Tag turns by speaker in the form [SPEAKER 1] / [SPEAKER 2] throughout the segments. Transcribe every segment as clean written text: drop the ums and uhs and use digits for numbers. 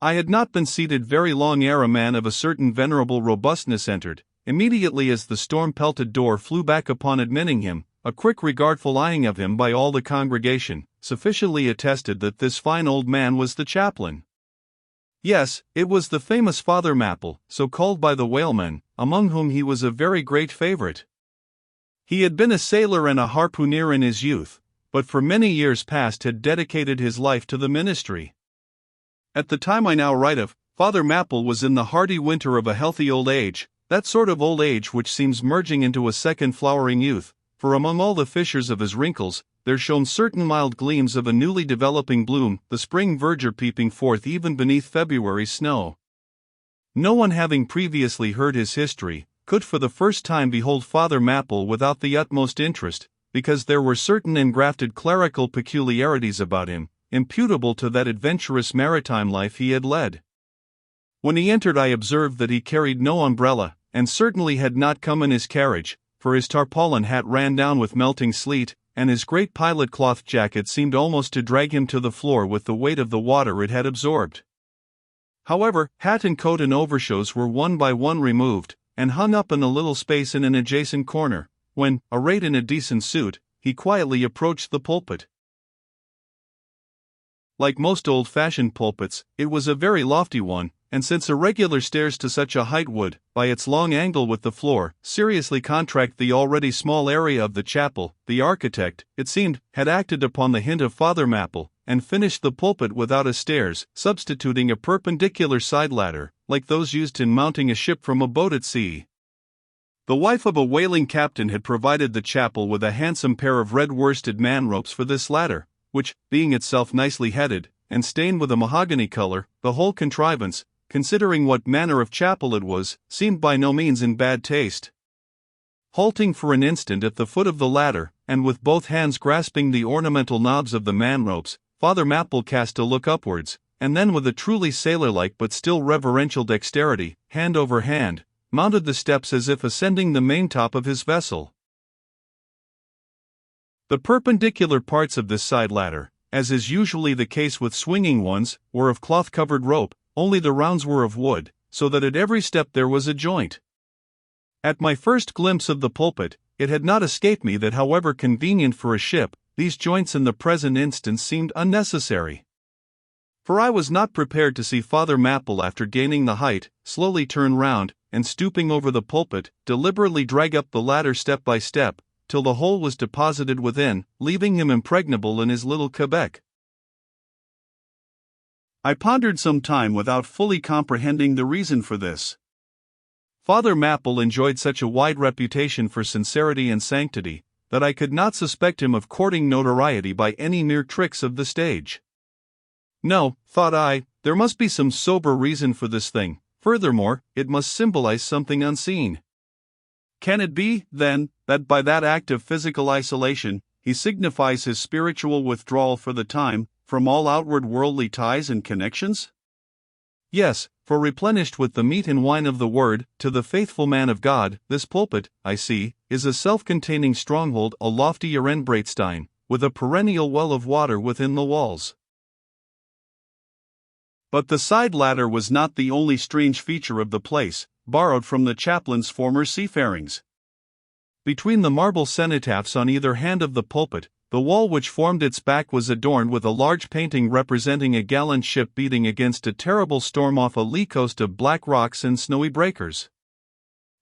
[SPEAKER 1] I had not been seated very long ere a man of a certain venerable robustness entered, immediately as the storm-pelted door flew back upon admitting him. A quick regardful eyeing of him by all the congregation sufficiently attested that this fine old man was the chaplain. Yes, it was the famous Father Mapple, so called by the whalemen, among whom he was a very great favorite. He had been a sailor and a harpooner in his youth, but for many years past had dedicated his life to the ministry. At the time I now write of, Father Mapple was in the hearty winter of a healthy old age, that sort of old age which seems merging into a second flowering youth, for among all the fissures of his wrinkles, there shone certain mild gleams of a newly developing bloom, the spring verdure peeping forth even beneath February's snow. No one having previously heard his history, could for the first time behold Father Mapple without the utmost interest, because there were certain engrafted clerical peculiarities about him, imputable to that adventurous maritime life he had led. When he entered I observed that he carried no umbrella, and certainly had not come in his carriage, for his tarpaulin hat ran down with melting sleet, and his great pilot cloth jacket seemed almost to drag him to the floor with the weight of the water it had absorbed. However, hat and coat and overshoes were one by one removed, and hung up in a little space in an adjacent corner, when, arrayed in a decent suit, he quietly approached the pulpit. Like most old-fashioned pulpits, it was a very lofty one, and since irregular stairs to such a height would, by its long angle with the floor, seriously contract the already small area of the chapel, the architect, it seemed, had acted upon the hint of Father Mapple, and finished the pulpit without a stairs, substituting a perpendicular side ladder, like those used in mounting a ship from a boat at sea. The wife of a whaling captain had provided the chapel with a handsome pair of red-worsted man-ropes for this ladder, which, being itself nicely headed, and stained with a mahogany color, the whole contrivance, considering what manner of chapel it was, seemed by no means in bad taste. Halting for an instant at the foot of the ladder, and with both hands grasping the ornamental knobs of the man-ropes, Father Mapple cast a look upwards, and then with a truly sailor-like but still reverential dexterity, hand over hand, mounted the steps as if ascending the maintop of his vessel. The perpendicular parts of this side ladder, as is usually the case with swinging ones, were of cloth-covered rope, only the rounds were of wood, so that at every step there was a joint. At my first glimpse of the pulpit, it had not escaped me that however convenient for a ship, these joints in the present instance seemed unnecessary. For I was not prepared to see Father Mapple after gaining the height, slowly turn round, and stooping over the pulpit, deliberately drag up the ladder step by step, till the whole was deposited within, leaving him impregnable in his little Quebec. I pondered some time without fully comprehending the reason for this. Father Mapple enjoyed such a wide reputation for sincerity and sanctity, that I could not suspect him of courting notoriety by any mere tricks of the stage. No, thought I, there must be some sober reason for this thing. Furthermore, it must symbolize something unseen. Can it be, then, that by that act of physical isolation, he signifies his spiritual withdrawal for the time, from all outward worldly ties and connections? Yes, for replenished with the meat and wine of the Word, to the faithful man of God, this pulpit, I see, is a self-containing stronghold, a lofty Ehrenbreitstein, with a perennial well of water within the walls. But the side ladder was not the only strange feature of the place, borrowed from the chaplain's former seafarings. Between the marble cenotaphs on either hand of the pulpit, the wall which formed its back was adorned with a large painting representing a gallant ship beating against a terrible storm off a lee coast of black rocks and snowy breakers.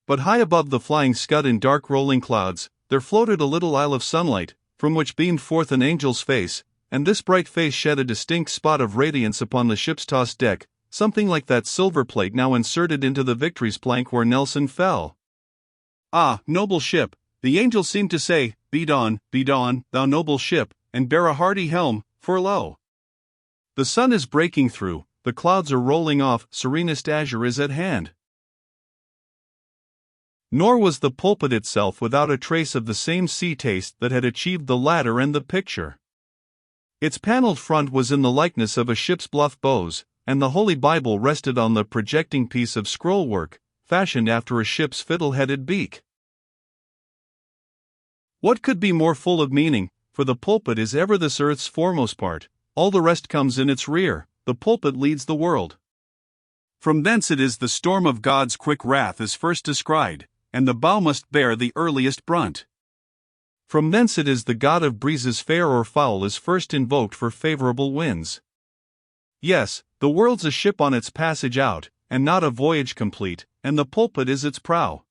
[SPEAKER 1] But high above the flying scud in dark rolling clouds, there floated a little isle of sunlight, from which beamed forth an angel's face, and this bright face shed a distinct spot of radiance upon the ship's tossed deck, something like that silver plate now inserted into the Victory's plank where Nelson fell. Ah, noble ship, the angel seemed to say, beat on, thou noble ship, and bear a hardy helm, for lo! The sun is breaking through, the clouds are rolling off, serenest azure is at hand. Nor was the pulpit itself without a trace of the same sea taste that had achieved the ladder and the picture. Its paneled front was in the likeness of a ship's bluff bows, and the Holy Bible rested on the projecting piece of scroll-work, fashioned after a ship's fiddle-headed beak. What could be more full of meaning, for the pulpit is ever this earth's foremost part, all the rest comes in its rear, the pulpit leads the world. From thence it is the storm of God's quick wrath is first descried, and the bow must bear the earliest brunt. From thence it is the god of breezes fair or foul is first invoked for favorable winds. Yes, the world's a ship on its passage out, and not a voyage complete, and the pulpit is its prow.